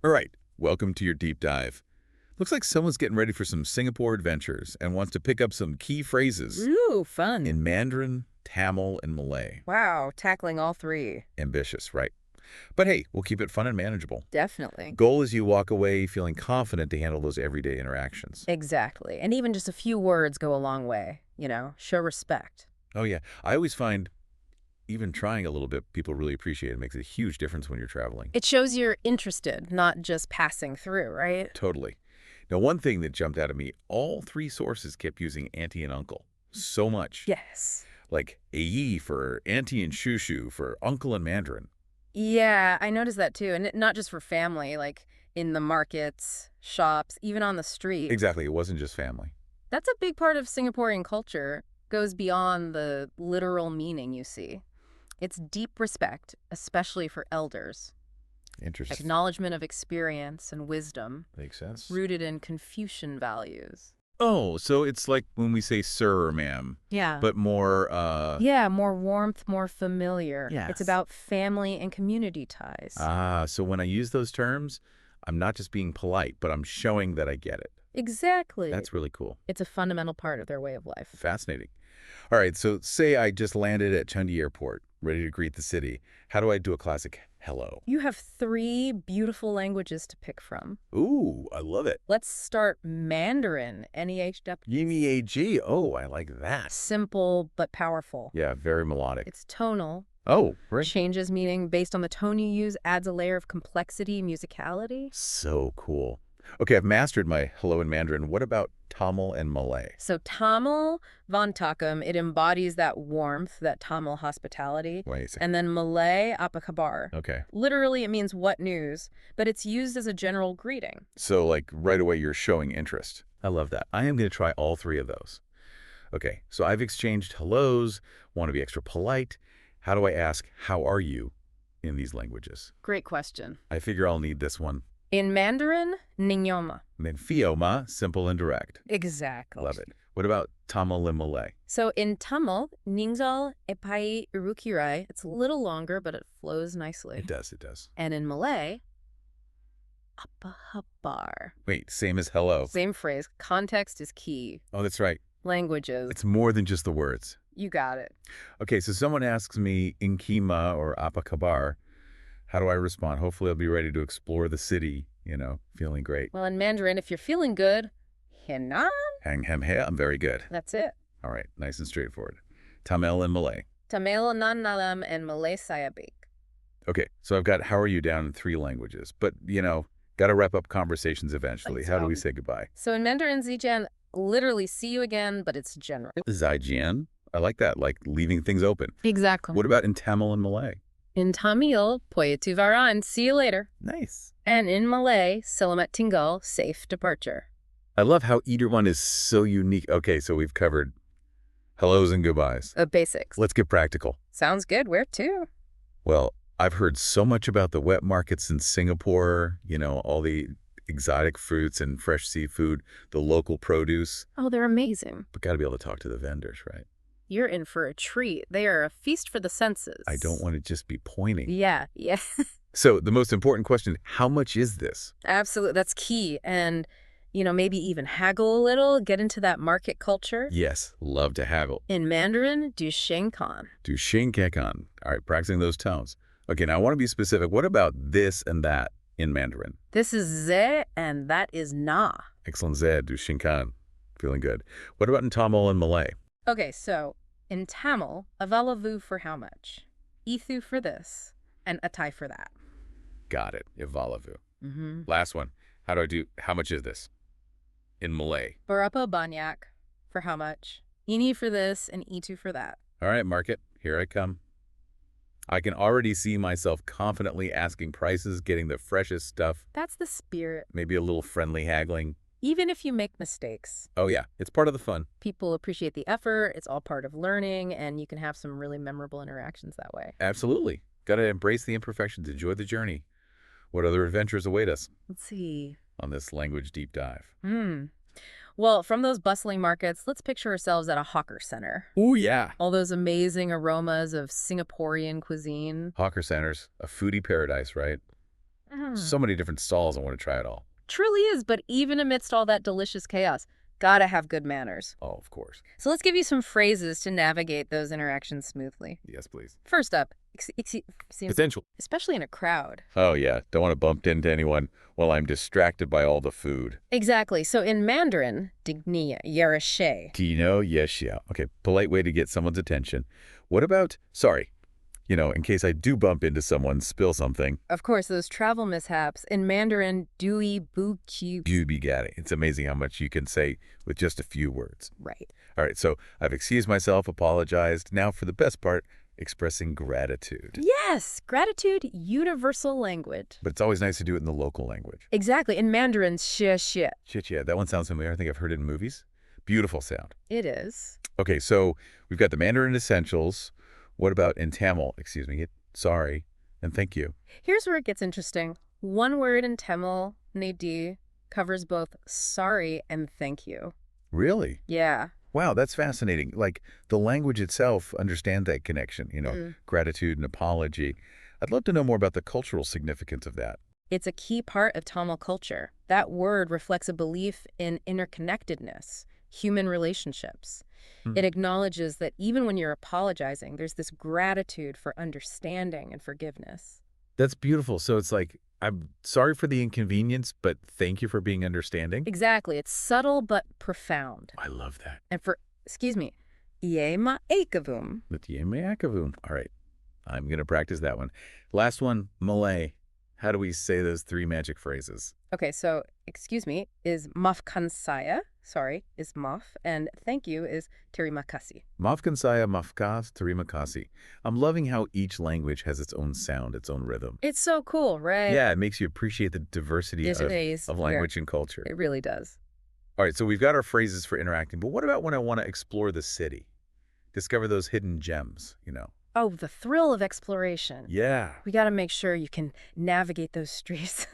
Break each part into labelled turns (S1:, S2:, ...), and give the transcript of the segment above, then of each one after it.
S1: All right, welcome to your deep dive. Looks like someone's getting ready for some Singapore adventures and wants to pick up some key phrases
S2: Ooh, fun.
S1: in Mandarin, Tamil, and Malay.
S2: Wow, tackling all three.
S1: Ambitious, right? But hey, we'll keep it fun and manageable.
S2: Definitely.
S1: Goal is you walk away feeling confident to handle those everyday interactions.
S2: Exactly. And even just a few words go a long way. Show respect.
S1: Oh yeah, I always find even trying a little bit, people really appreciate it. It makes a huge difference when you're traveling.
S2: It shows you're interested, not just passing through, right?
S1: Totally. Now, one thing that jumped out at me, all three sources kept using auntie and uncle so much.
S2: Yes.
S1: Like Ayi for auntie and shushu for uncle and Mandarin.
S2: Yeah, I noticed that too. And not just for family, like in the markets, shops, even on the street.
S1: Exactly, it wasn't just family.
S2: That's a big part of Singaporean culture. Goes beyond the literal meaning you see. It's deep respect, especially for elders.
S1: Interesting.
S2: Acknowledgement of experience and wisdom,
S1: Makes sense.
S2: rooted in Confucian values.
S1: Oh, so it's like when we say sir or ma'am,
S2: Yeah.
S1: but more,
S2: Yeah, more warmth, more familiar.
S1: Yes.
S2: It's about family and community ties.
S1: so when I use those terms, I'm not just being polite, but I'm showing that I get it.
S2: Exactly.
S1: That's really cool.
S2: It's a fundamental part of their way of life.
S1: Fascinating. All right, so say I just landed at Changi Airport, ready to greet the city. How do I do a classic hello?
S2: You have three beautiful languages to pick from.
S1: Ooh, I love it.
S2: Let's start Mandarin, NEHW.
S1: Yimi-A-G. Oh, I like that.
S2: Simple but powerful.
S1: Yeah, very melodic.
S2: It's tonal,
S1: Oh, right.
S2: changes meaning based on the tone you use, adds a layer of complexity, musicality.
S1: So cool. Okay, I've mastered my hello in Mandarin. What about Tamil and Malay?
S2: So Tamil, Vantakam, it embodies that warmth, that Tamil hospitality.
S1: What do you say?
S2: And then Malay, apa kabar.
S1: Okay.
S2: Literally, it means what news, but it's used as a general greeting.
S1: So, like, right away you're showing interest. I love that. I am going to try all three of those. Okay, so I've exchanged hellos, want to be extra polite. How do I ask, how are you, in these languages?
S2: Great question.
S1: I figure I'll need this one.
S2: In Mandarin, Ningyoma.
S1: And then Fioma, simple and direct.
S2: Exactly.
S1: Love it. What about Tamil and Malay?
S2: So in Tamil, Ningzal Epai Urukirai, it's a little longer, but it flows nicely.
S1: It does, it does.
S2: And in Malay, apa kabar.
S1: Wait, same as hello.
S2: Same phrase. Context is key.
S1: Oh, that's right.
S2: Languages.
S1: It's more than just the words.
S2: You got it.
S1: Okay, so someone asks me Inkima or Apa Kabar. How do I respond? Hopefully I'll be ready to explore the city, feeling great.
S2: Well, in Mandarin, if you're feeling good, Henan,
S1: Hang hem he, I'm very good.
S2: that's it.
S1: All right, nice and straightforward. Tamil and Malay.
S2: Tamil nan nalam and Malay sayabik.
S1: Okay, so I've got how are you down in three languages. But, got to wrap up conversations eventually. How do we say goodbye?
S2: So in Mandarin, Zijian, literally see you again, but it's general.
S1: Zaijian. I like that, like leaving things open.
S2: Exactly.
S1: What about in Tamil and Malay?
S2: In Tamil, Poyatu Varan, see you later.
S1: Nice.
S2: And in Malay, Selamat tinggal, safe departure.
S1: I love how either one is so unique. Okay, so we've covered hellos and goodbyes.
S2: Basics.
S1: Let's get practical.
S2: Sounds good. Where to?
S1: Well, I've heard so much about the wet markets in Singapore, all the exotic fruits and fresh seafood, the local produce,
S2: Oh, they're amazing.
S1: but got to be able to talk to the vendors, right?
S2: You're in for a treat. They are a feast for the senses.
S1: I don't want to just be pointing.
S2: Yeah.
S1: So the most important question, how much is this?
S2: Absolutely. That's key. And, maybe even haggle a little, get into that market culture.
S1: Yes, love to haggle.
S2: In Mandarin, du shenkan.
S1: Do shinkekan. All right, practicing those tones. Okay, now I want to be specific. What about this and that in Mandarin?
S2: This is ze and that is na.
S1: Excellent, Zed. Do shinkan. Feeling good. What about in Tamil and Malay?
S2: Okay, so in Tamil, avalavu for how much, ithu for this, and atai for that.
S1: Got it. Ivalavu.
S2: Mm-hmm.
S1: Last one. How much is this? In Malay.
S2: Barapa banyak for how much, ini for this, and itu for that.
S1: All right, market. Here I come. I can already see myself confidently asking prices, getting the freshest stuff,
S2: That's the spirit.
S1: maybe a little friendly haggling.
S2: Even if you make mistakes,
S1: Oh yeah, it's part of the fun.
S2: people appreciate the effort, it's all part of learning, and you can have some really memorable interactions that way.
S1: Absolutely. Got to embrace the imperfections, enjoy the journey. What other adventures await us
S2: Let's see.
S1: on this language deep dive?
S2: Well, from those bustling markets, let's picture ourselves at a hawker center.
S1: Oh yeah.
S2: All those amazing aromas of Singaporean cuisine.
S1: Hawker centers, a foodie paradise, right? So many different stalls. I want to try it all.
S2: Truly is, but even amidst all that delicious chaos, gotta have good manners.
S1: Oh, of course.
S2: So let's give you some phrases to navigate those interactions smoothly.
S1: Yes, please.
S2: First up,
S1: Potential.
S2: especially in a crowd.
S1: Oh, yeah. Don't want to bump into anyone while I'm distracted by all the food.
S2: Exactly. So in Mandarin, dignia, yarashe.
S1: Do you know? Yes, yeah. Okay, polite way to get someone's attention. What about, sorry, in case I do bump into someone, spill something.
S2: Of course, those travel mishaps. In Mandarin, dui bu qi.
S1: You be gatting. It's amazing how much you can say with just a few words.
S2: Right.
S1: All right, so I've excused myself, apologized. Now for the best part, expressing gratitude.
S2: Yes, gratitude, universal language.
S1: But it's always nice to do it in the local language.
S2: Exactly. In Mandarin, xie xie.
S1: Shit, yeah, that one sounds familiar. I think I've heard it in movies. Beautiful sound.
S2: It is.
S1: Okay, so we've got the Mandarin essentials. What about in Tamil? Excuse me. Sorry and thank you.
S2: Here's where it gets interesting. One word in Tamil, nedi, covers both sorry and thank you.
S1: Really?
S2: Yeah.
S1: Wow, that's fascinating. Like, the language itself understands that connection, gratitude and apology. I'd love to know more about the cultural significance of that.
S2: It's a key part of Tamil culture. That word reflects a belief in interconnectedness, human relationships. It acknowledges that even when you're apologizing, there's this gratitude for understanding and forgiveness.
S1: That's beautiful. So it's like, I'm sorry for the inconvenience, but thank you for being understanding.
S2: Exactly. It's subtle but profound.
S1: I love that.
S2: And excuse me, iema ekavum.
S1: All right. I'm going to practice that one. Last one, Malay. How do we say those three magic phrases?
S2: Okay, so excuse me is maafkan saya, sorry, is maaf, and thank you is terima kasih.
S1: Maafkan saya, maafkas, terima kasih. I'm loving how each language has its own sound, its own rhythm.
S2: It's so cool, right?
S1: Yeah, it makes you appreciate the diversity of language and culture.
S2: It really does.
S1: All right, so we've got our phrases for interacting, but what about when I want to explore the city? Discover those hidden gems,
S2: Oh, the thrill of exploration.
S1: Yeah.
S2: We got to make sure you can navigate those streets.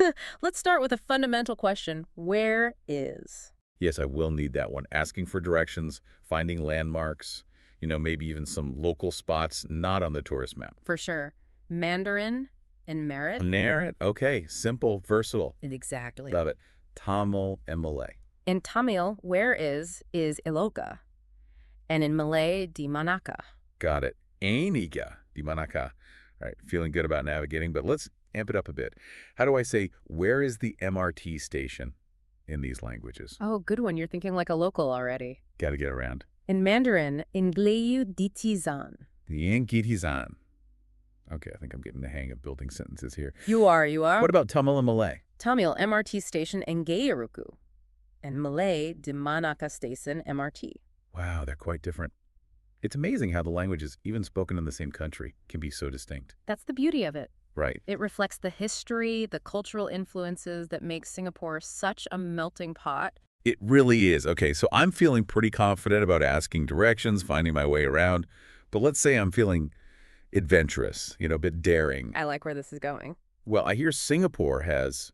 S2: Let's start with a fundamental question. Where is?
S1: Yes, I will need that one. Asking for directions, finding landmarks, maybe even some local spots not on the tourist map.
S2: For sure. Mandarin and Merit.
S1: Merit, okay. Simple, versatile.
S2: Exactly.
S1: Love it. Tamil and Malay.
S2: In Tamil, where is Iloka. And in Malay, di manaka.
S1: Got it. Ainiga, di manaka. All right, feeling good about navigating, but let's amp it up a bit. How do I say, where is the MRT station in these languages?
S2: Oh, good one. You're thinking like a local already.
S1: Got to get around.
S2: In Mandarin, Ingleyu ditizan.
S1: The Ingitizan. Okay, I think I'm getting the hang of building sentences here.
S2: You are.
S1: What about Tamil and Malay?
S2: Tamil, MRT station Engayaruku. And Malay, di manaka station MRT.
S1: Wow, they're quite different. It's amazing how the languages, even spoken in the same country, can be so distinct.
S2: That's the beauty of it.
S1: Right.
S2: It reflects the history, the cultural influences that make Singapore such a melting pot.
S1: It really is. Okay, so I'm feeling pretty confident about asking directions, finding my way around. But let's say I'm feeling adventurous, a bit daring.
S2: I like where this is going.
S1: Well, I hear Singapore has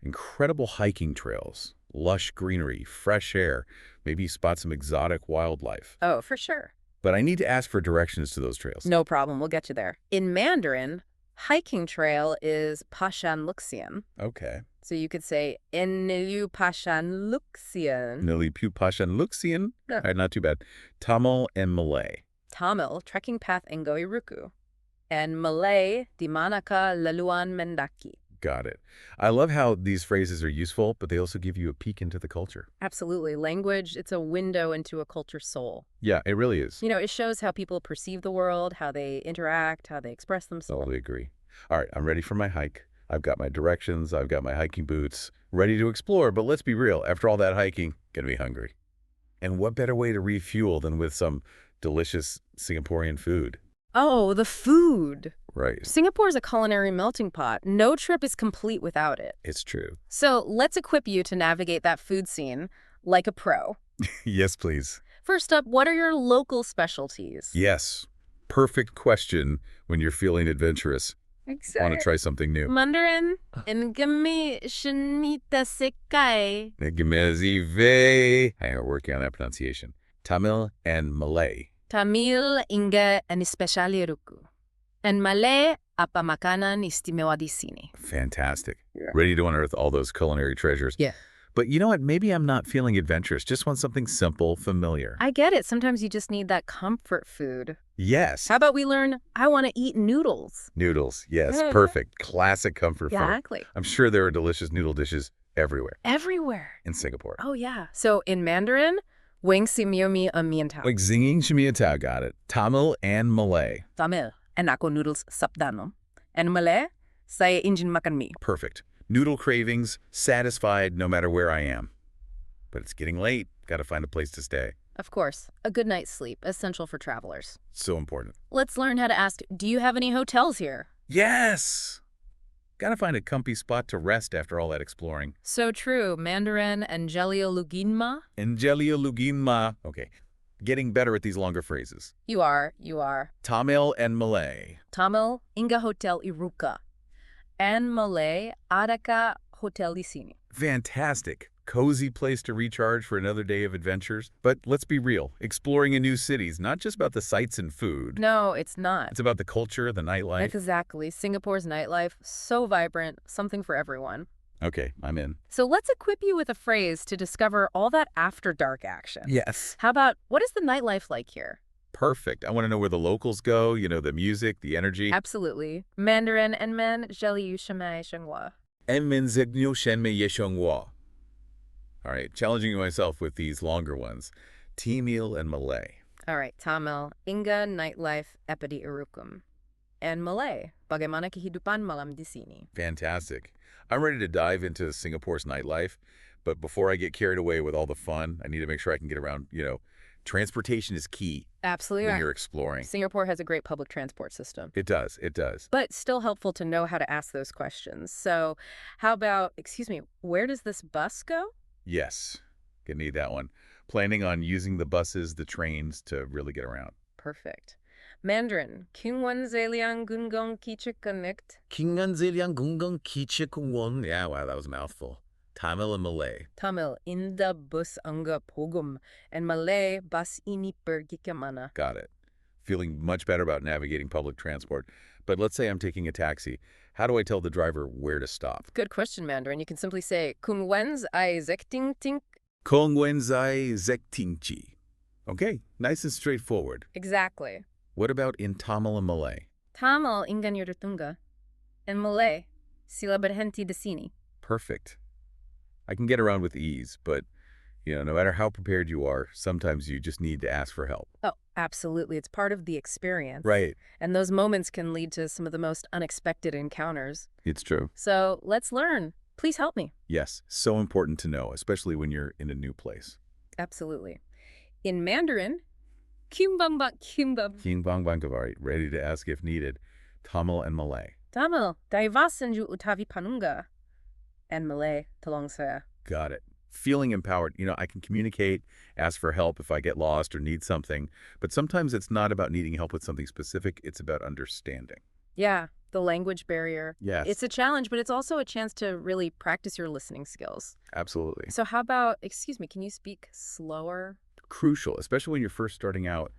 S1: incredible hiking trails, lush greenery, fresh air, maybe spot some exotic wildlife.
S2: Oh, for sure.
S1: But I need to ask for directions to those trails.
S2: No problem. We'll get you there. In Mandarin, hiking trail is Pashan Luxian.
S1: Okay.
S2: So you could say, Enilu Pashan Luxian.
S1: Nilipu Pashan Luxian.
S2: Yeah.
S1: All right, not too bad. Tamil and Malay.
S2: Tamil, trekking path Ngoiruku. And Malay, di manaka laluan mendaki.
S1: Got it. I love how these phrases are useful, but they also give you a peek into the culture.
S2: Absolutely. Language, it's a window into a culture's soul.
S1: Yeah, it really is.
S2: It shows how people perceive the world, how they interact, how they express themselves.
S1: Totally agree. All right, I'm ready for my hike. I've got my directions, I've got my hiking boots, ready to explore, but let's be real, after all that hiking, gonna be hungry. And what better way to refuel than with some delicious Singaporean food?
S2: Oh, the food.
S1: Right.
S2: Singapore is a culinary melting pot. No trip is complete without it.
S1: It's true.
S2: So let's equip you to navigate that food scene like a pro.
S1: Yes, please.
S2: First up, what are your local specialties?
S1: Yes. Perfect question when you're feeling adventurous.
S2: Exactly.
S1: Want to try something new.
S2: Mandarin, Ngami Shanita Sekai.
S1: Ngimezive. I am working on that pronunciation. Tamil and Malay.
S2: Tamil Inga and especially Ruku. And Malay Apa makanan istimewa di sini.
S1: Fantastic.
S2: Yeah.
S1: Ready to unearth all those culinary treasures.
S2: Yeah.
S1: But you know what? Maybe I'm not feeling adventurous. Just want something simple, familiar.
S2: I get it. Sometimes you just need that comfort food.
S1: Yes.
S2: How about we learn, I want to eat noodles?
S1: Noodles. Yes,
S2: Yeah.
S1: perfect. Classic comfort food.
S2: Exactly.
S1: I'm sure there are delicious noodle dishes everywhere
S2: Everywhere.
S1: in Singapore.
S2: Oh, yeah. So in Mandarin, wing si miu mi a mian tao.
S1: Like Zinging Shimiya Tao, got it. Tamil and Malay.
S2: Tamil, and ako noodles sapdanum. And Malay, saya ingin makan mie.
S1: Perfect. Noodle cravings, satisfied no matter where I am. But it's getting late. Got to find a place to stay.
S2: Of course, a good night's sleep, essential for travelers.
S1: So important.
S2: Let's learn how to ask, do you have any hotels here?
S1: Yes! Got to find a comfy spot to rest after all that exploring.
S2: So true. Mandarin, Angelia Luginma?
S1: Angelia Luginma. Okay. Getting better at these longer phrases.
S2: You are.
S1: Tamil and Malay.
S2: Tamil, Inga Hotel Iruka. And Malay, Adaka Hotel di sini.
S1: Fantastic. Cozy place to recharge for another day of adventures. But let's be real. Exploring a new city is not just about the sights and food.
S2: No, it's not.
S1: It's about the culture, the nightlife.
S2: Exactly. Singapore's nightlife, so vibrant, something for everyone.
S1: Okay, I'm in.
S2: So let's equip you with a phrase to discover all that after-dark action.
S1: Yes.
S2: How about, what is the nightlife like here?
S1: Perfect. I want to know where the locals go, the music, the energy.
S2: Absolutely. Mandarin and men, zheli yu shenmei shenghua.
S1: En zignu shenmei yeshengwa. All right, challenging myself with these longer ones. Tamil and Malay.
S2: All right, Tamil, Inga nightlife epidi irukum. And Malay, bagaimana kehidupan malam di sini.
S1: Fantastic. I'm ready to dive into Singapore's nightlife, but before I get carried away with all the fun, I need to make sure I can get around, transportation is key
S2: Absolutely.
S1: when you're exploring.
S2: Singapore has a great public transport system.
S1: It does.
S2: But still helpful to know how to ask those questions. So how about, where does this bus go?
S1: Yes, gonna need that one. Planning on using the buses, the trains to really get around.
S2: Perfect. Mandarin, Kingwan Zeliang Gungong Kichikanikт.
S1: Kingan Ziliang Gungung Kichikungwon. Yeah, wow, that was a mouthful. Tamil and Malay.
S2: Tamil, Inda bus anga pogum. And Malay, bus ini pergi ke mana.
S1: Got it. Feeling much better about navigating public transport. But let's say I'm taking a taxi. How do I tell the driver where to stop?
S2: Good question, Mandarin. You can simply say, Kung wens I zekting tink.
S1: Kong Wenzai Zektingchi. Okay, nice and straightforward.
S2: Exactly.
S1: What about in Tamil and Malay?
S2: Tamil, Ingan Yurtunga. And Malay, Sila berhenti di sini.
S1: Perfect. I can get around with ease, but, no matter how prepared you are, sometimes you just need to ask for help.
S2: Oh, absolutely. It's part of the experience.
S1: Right.
S2: And those moments can lead to some of the most unexpected encounters.
S1: It's true.
S2: So let's learn. Please help me.
S1: Yes, so important to know, especially when you're in a new place.
S2: Absolutely. In Mandarin, Kimbang Kimbab.
S1: King Bang Bangkavari, ready to ask if needed. Tamil and Malay.
S2: Tamil, Daivasanju Utavi Panunga. And Malay, Talong Saya.
S1: Got it. Feeling empowered. I can communicate, ask for help if I get lost or need something. But sometimes it's not about needing help with something specific. It's about understanding.
S2: Yeah, the language barrier.
S1: Yes.
S2: It's a challenge, but it's also a chance to really practice your listening skills.
S1: Absolutely.
S2: So how about, can you speak slower?
S1: Crucial, especially when you're first starting out.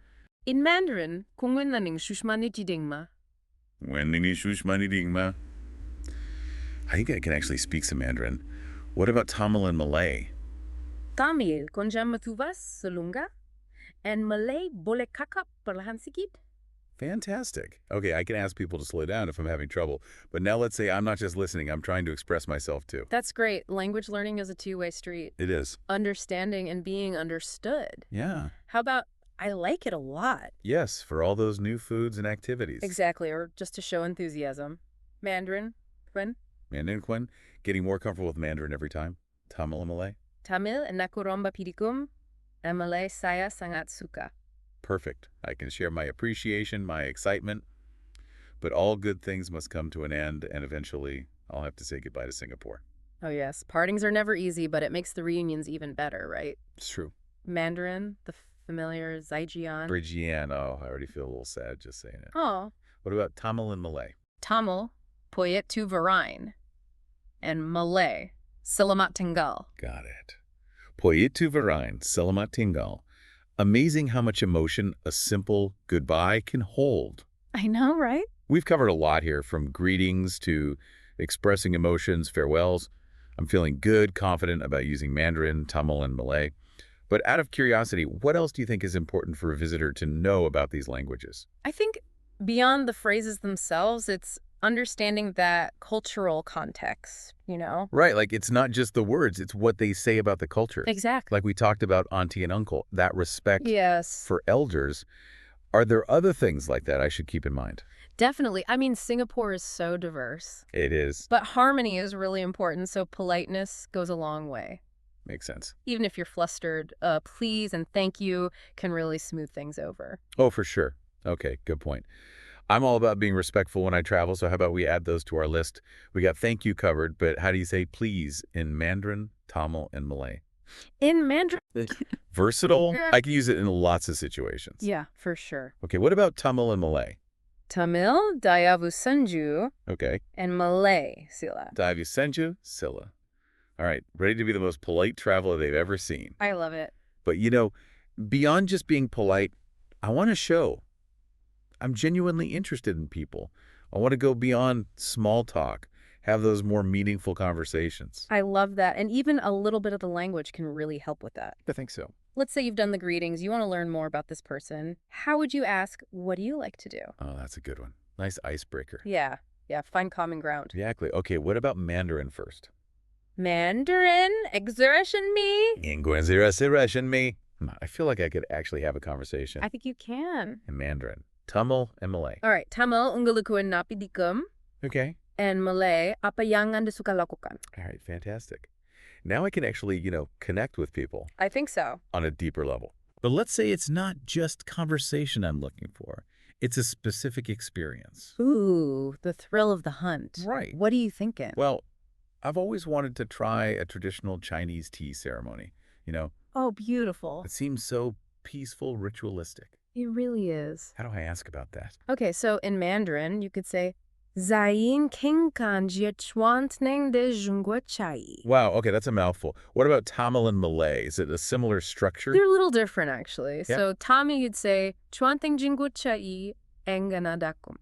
S2: In Mandarin, kungwen naning shushmani jidingma.
S1: I think I can actually speak some Mandarin. What about Tamil and Malay?
S2: Tamil, konjam matuvas selunga. And Malay, boleh kakap perlahan sikit.
S1: Fantastic. Okay, I can ask people to slow down if I'm having trouble. But now let's say I'm not just listening, I'm trying to express myself too.
S2: That's great. Language learning is a two-way street.
S1: It is.
S2: Understanding and being understood.
S1: Yeah.
S2: How about, I like it a lot?
S1: Yes, for all those new foods and activities.
S2: Exactly, or just to show enthusiasm. Mandarin, Kwen?
S1: Mandarin Kwen, getting more comfortable with Mandarin every time. Tamil and Malay.
S2: Tamil, nakuromba pirikum. And Malay, saya sangat suka.
S1: Perfect. I can share my appreciation, my excitement. But all good things must come to an end, and eventually I'll have to say goodbye to Singapore.
S2: Oh yes, partings are never easy, but it makes the reunions even better, right?
S1: It's true.
S2: Mandarin, the familiar Zaijian.
S1: Bridgian, oh, I already feel a little sad just saying it.
S2: Oh.
S1: What about Tamil and Malay?
S2: Tamil, Poyet tu Varain. And Malay, Selamat Tinggal.
S1: Got it. Poyitu Varain, Selamat Tinggal. Amazing how much emotion a simple goodbye can hold.
S2: I know, right?
S1: We've covered a lot here, from greetings to expressing emotions, farewells. I'm feeling good, confident about using Mandarin, Tamil, and Malay. But out of curiosity, what else do you think is important for a visitor to know about these languages?
S2: I think beyond the phrases themselves, it's understanding that cultural context, you know?
S1: Right, like it's not just the words, it's what they say about the culture.
S2: Exactly.
S1: Like we talked about auntie and uncle, that respect
S2: Yes,
S1: for elders. Are there other things like that I should keep in mind?
S2: definitely. I mean, Singapore is so diverse,
S1: It is.
S2: but harmony is really important, so politeness goes a long way.
S1: Makes sense.
S2: Even if you're flustered, please and thank you can really smooth things over.
S1: Oh, for sure. Okay, good point. I'm all about being respectful when I travel, so how about we add those to our list? We got thank you covered, but how do you say please in Mandarin, Tamil, and Malay?
S2: In Mandarin,
S1: Versatile?
S2: Yeah.
S1: I can use it in lots of situations.
S2: yeah, for sure.
S1: Okay, what about Tamil and Malay?
S2: Tamil, Dayavu Sanju,
S1: Okay.
S2: and Malay, Sila.
S1: Davi Senju, Silla. All right, ready to be the most polite traveler they've ever seen.
S2: I love it.
S1: But beyond just being polite, I want to show I'm genuinely interested in people. I want to go beyond small talk, have those more meaningful conversations.
S2: I love that. And even a little bit of the language can really help with that.
S1: I think so.
S2: Let's say you've done the greetings, you want to learn more about this person. How would you ask, what do you like to do?
S1: Oh, that's a good one. Nice icebreaker.
S2: Yeah, find common ground.
S1: Exactly. Okay, what about Mandarin first?
S2: Mandarin, exertion me.
S1: Me. I feel like I could actually have a conversation
S2: I think you can.
S1: in Mandarin. Tamil and Malay.
S2: All right, Tamil, ungulukuan napi dikum.
S1: Okay.
S2: And Malay, apa yang anda suka lakukan?
S1: All right, fantastic. Now I can actually, connect with people
S2: I think so.
S1: on a deeper level. But let's say it's not just conversation I'm looking for. It's a specific experience.
S2: Ooh, the thrill of the hunt.
S1: Right.
S2: What are you thinking?
S1: Well, I've always wanted to try a traditional Chinese tea ceremony.
S2: Oh, beautiful.
S1: It seems so peaceful, ritualistic.
S2: It really is.
S1: How do I ask about that?
S2: Okay, so in Mandarin, you could say, Zayin king kan jia chuant neng de zhungguo chai.
S1: Wow, okay, that's a mouthful. What about Tamil and Malay? Is it a similar structure?
S2: They're a little different, actually.
S1: Yeah.
S2: So Tamil, you'd say, chuanteng jingguo chai enganadakum.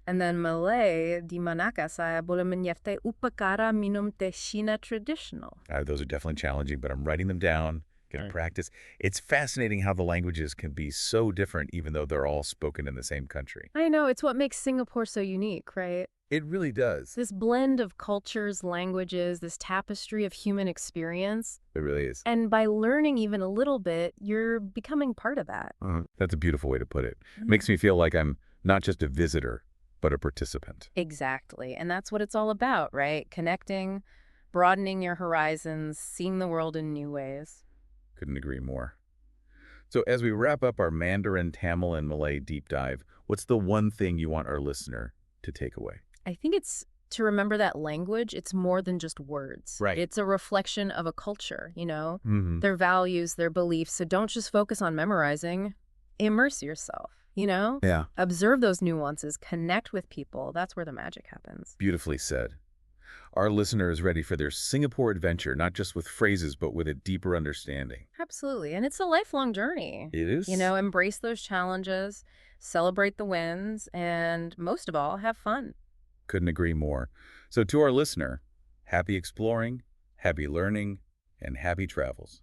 S2: And then Malay, di manakah saya boleh menyertai upakara minum teh Cina traditional.
S1: Those are definitely challenging, but I'm writing them down, going to practice. It's fascinating how the languages can be so different even though they're all spoken in the same country.
S2: I know, it's what makes Singapore so unique, right?
S1: It really does.
S2: This blend of cultures, languages, this tapestry of human experience.
S1: It really is.
S2: And by learning even a little bit, you're becoming part of that.
S1: That's a beautiful way to put it. Makes me feel like I'm not just a visitor, but a participant.
S2: Exactly. And that's what it's all about, right? Connecting, broadening your horizons, seeing the world in new ways.
S1: Couldn't agree more. So as we wrap up our Mandarin, Tamil, and Malay deep dive, what's the one thing you want our listener to take away?
S2: I think it's to remember that language, it's more than just words.
S1: Right.
S2: It's a reflection of a culture,
S1: Mm-hmm.
S2: their values, their beliefs. So don't just focus on memorizing. Immerse yourself,
S1: Yeah.
S2: Observe those nuances, connect with people. That's where the magic happens.
S1: Beautifully said. Our listener is ready for their Singapore adventure, not just with phrases, but with a deeper understanding.
S2: Absolutely. And it's a lifelong journey.
S1: It is?
S2: Embrace those challenges, celebrate the wins, and most of all, have fun.
S1: Couldn't agree more. So to our listener, happy exploring, happy learning, and happy travels.